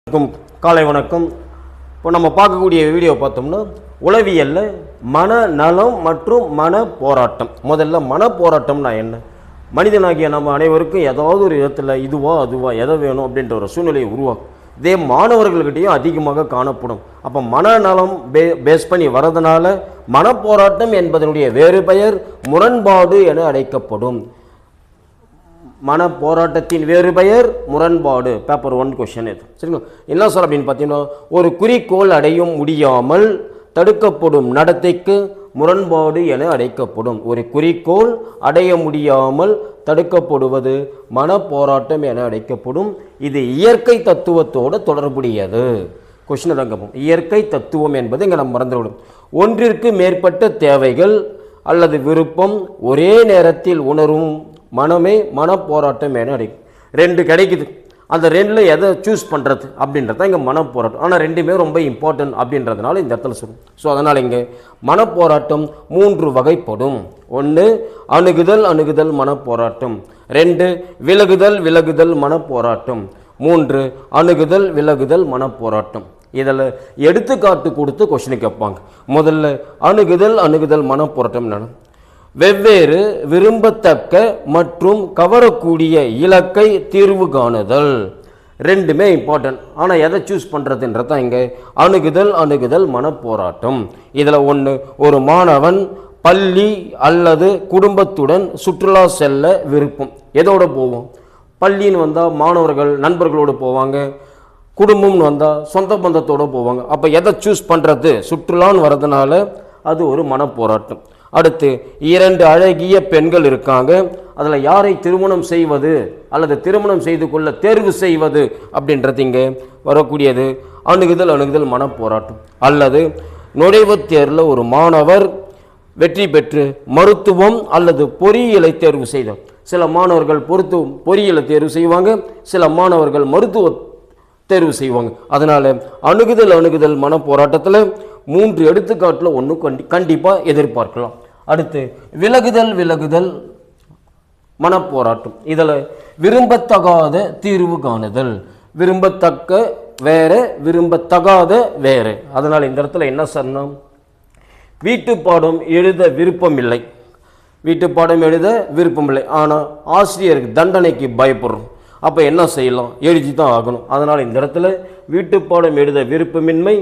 காலை வணக்கம். இப்போ நம்ம பார்க்கக்கூடிய வீடியோ பார்த்தோம்னா உளவியலில் மனநலம் மற்றும் மன போராட்டம். முதல்ல மன போராட்டம்னா என்ன? மனிதனாகிய நம்ம அனைவருக்கும் ஏதாவது ஒரு விதத்தில் இதுவா அதுவா எதை வேணும் அப்படின்ற ஒரு சூழ்நிலையை உருவாக்கும். இதே மாணவர்கள்கிட்டையும் அதிகமாக காணப்படும். அப்போ மனநலம் பேஸ் பண்ணி வரதுனால மனப்போராட்டம் என்பதனுடைய வேறு பெயர் முரண்பாடு என அழைக்கப்படும். மன போராட்டத்தின் வேறு பெயர் முரண்பாடு. பேப்பர் 1 கொஸ்டின் இது. சரிங்களா? என்ன சார் அப்படின்னு பார்த்தீங்கன்னா, ஒரு குறிக்கோள் அடையும் முடியாமல் தடுக்கப்படும் நடத்தைக்கு முரண்பாடு என அழைக்கப்படும். ஒரு குறிக்கோள் அடைய முடியாமல் தடுக்கப்படுவது மன போராட்டம் என அழைக்கப்படும். இது இயற்கை தத்துவத்தோடு தொடர்புடையது. கொஸ்டின் ரங்கமும் இயற்கை தத்துவம் என்பது இங்கே நம்ம மறந்துவிடும். ஒன்றிற்கு மேற்பட்ட தேவைகள் அல்லது விருப்பம் ஒரே நேரத்தில் உணரும் மனமே மனப்போராட்டம் என அடைக்கும். 2 கிடைக்குது, அந்த 2ல் எதை சூஸ் பண்ணுறது அப்படின்றத இங்கே மனப்போராட்டம். ஆனால் 2மே ரொம்ப இம்பார்ட்டன்ட் அப்படின்றதுனால இந்த இடத்துல சொல்லும். ஸோ அதனால் இங்கே மனப்போராட்டம் 3 வகைப்படும். 1 அணுகுதல் அணுகுதல் மனப்போராட்டம், 2 விலகுதல் விலகுதல் மனப்போராட்டம், 3 அணுகுதல் விலகுதல் மனப்போராட்டம். இதில் எடுத்துக்காட்டு கொடுத்து கொஸ்டின் கேட்பாங்க. முதல்ல அணுகுதல் அணுகுதல் மனப்போராட்டம் என்ன? வெவ்வேறு விரும்பத்தக்க மற்றும் கவரக்கூடிய இலக்கை தீர்வு காணுதல். 2மே இம்பார்ட்டன்ட். ஆனால் எதை சூஸ் பண்ணுறதுன்றதான் இங்கே அணுகுதல் அணுகுதல் மனப்போராட்டம். இதில் 1 ஒரு மாணவன் பள்ளி அல்லது குடும்பத்துடன் சுற்றுலா செல்ல விருப்பம். எதோடு போவோம்? பள்ளின்னு வந்தால் மாணவர்கள் நண்பர்களோடு போவாங்க, குடும்பம்னு வந்தால் சொந்த பந்தத்தோடு போவாங்க. அப்போ எதை சூஸ் பண்ணுறது? சுற்றுலான்னு வர்றதுனால அது ஒரு மனப்போராட்டம். அடுத்து 2 அழகிய பெண்கள் இருக்காங்க, அதில் யாரை திருமணம் செய்வது அல்லது திருமணம் செய்து கொள்ள தேர்வு செய்வது அப்படின்றது இங்கே வரக்கூடியது அணுகுதல் அணுகுதல் மனப்போராட்டம். அல்லது நுழைவுத் தேர்வில் ஒரு மாணவர் வெற்றி பெற்று மருத்துவம் அல்லது பொறியியலை தேர்வு செய்தார். சில மாணவர்கள் பொறியியலை தேர்வு செய்வாங்க, சில மாணவர்கள் மருத்துவ தேர்வு செய்வாங்க. அதனால் அணுகுதல் அணுகுதல் மனப்போராட்டத்தில் 3 எடுத்துக்காட்டில் 1 கண்டிப்பாக எதிர்பார்க்கலாம். அடுத்து விலகுதல் விலகுதல் மனப்போராட்டம். இதில் விரும்பத்தகாத தீர்வு காணுதல். விரும்பத்தக்க வேற, விரும்பத்தகாத வேறு. அதனால் இந்த இடத்துல என்ன சொன்னோம்? வீட்டுப்பாடம் எழுத விருப்பமில்லை, வீட்டுப்பாடம் எழுத விருப்பமில்லை, ஆனால் ஆசிரியருக்கு தண்டனைக்கு பயப்படுறோம். அப்போ என்ன செய்யலாம்? எழுதி தான் ஆகணும். அதனால் இந்த இடத்துல வீட்டுப்பாடம் எழுத விருப்பமின்மை,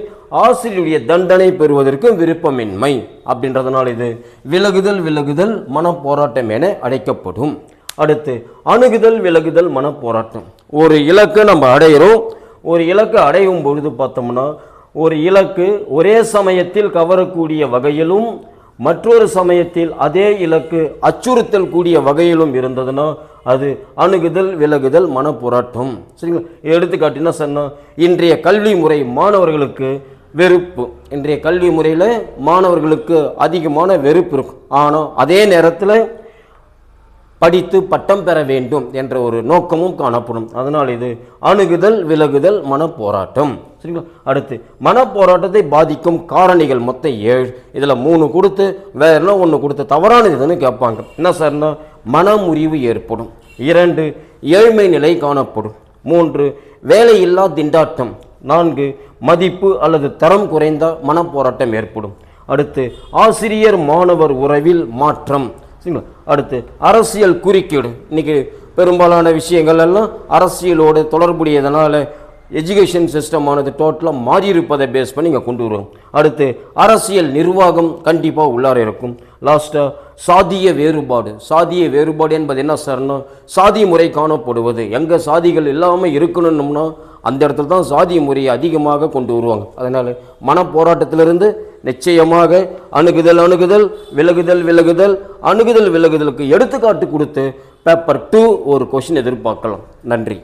ஆசிரியருடைய தண்டனை பெறுவதற்கு விருப்பமின்மை அப்படின்றதுனால இது விலகுதல் விலகுதல் மனப்போராட்டம் என அழைக்கப்படும். அடுத்து அணுகுதல் விலகுதல் மனப்போராட்டம். ஒரு இலக்கை நம்ம அடையிறோம். ஒரு இலக்கை அடையும் பொழுது பார்த்தோம்னா, ஒரு இலக்கு ஒரே சமயத்தில் கவரக்கூடிய வகையிலும் மற்றொரு சமயத்தில் அதே இலக்கு அச்சுறுத்தல் கூடிய வகையிலும் இருந்ததுன்னா அது அணுகுதல் விலகுதல் மனப்போராட்டம். சரிங்களா? எடுத்துக்காட்டினா சொன்னால், இன்றைய கல்வி முறை மாணவர்களுக்கு வெறுப்பு. இன்றைய கல்வி முறையில் மாணவர்களுக்கு அதிகமான வெறுப்பு இருக்கும். ஆனால் அதே நேரத்தில் படித்து பட்டம் பெற வேண்டும் என்ற ஒரு நோக்கமும் காணப்படும். அதனால் இது அணுகுதல் விலகுதல் மனப்போராட்டம். சரிங்களா? அடுத்து மனப்போராட்டத்தை பாதிக்கும் காரணிகள் மொத்தம் 7. இதில் 3 கொடுத்து வேறுனா 1 கொடுத்து தவறானது இதுன்னு கேட்பாங்க. என்ன சார்னா, மனமுறிவு ஏற்படும். 2 ஏழ்மை நிலை காணப்படும். 3 வேலையில்லா திண்டாட்டம். 4 மதிப்பு அல்லது தரம் குறைந்த மனப்போராட்டம் ஏற்படும். அடுத்து ஆசிரியர் மாணவர் உறவில் மாற்றம். சரிங்களா? அடுத்து அரசியல் குறுக்கீடு. இன்றைக்கி பெரும்பாலான விஷயங்கள் எல்லாம் அரசியலோடு தொடர்புடையதனால எஜுகேஷன் சிஸ்டமானது டோட்டலாக மாறி இருப்பதை பேஸ் பண்ணி இங்கே கொண்டு வருவோம். அடுத்து அரசியல் நிர்வாகம் கண்டிப்பாக உள்ளார இருக்கும். லாஸ்ட்டாக சாதிய வேறுபாடு. சாதிய வேறுபாடு என்பது என்ன சார்னா, சாதி முறை காணப்படுவது. எங்கே சாதிகள் இல்லாமல் இருக்கணும்னா அந்த இடத்துல தான் சாதி முறையை அதிகமாக கொண்டு வருவாங்க. அதனால் மனப்போராட்டத்திலிருந்து நிச்சயமாக அணுகுதல் அணுகுதல் விலகுதல் விலகுதல் அணுகுதல் விலகுதலுக்கு எடுத்துக்காட்டு கொடுத்து பேப்பர் 2 ஒரு கொஸ்டின் எதிர்பார்க்கலாம். நன்றி.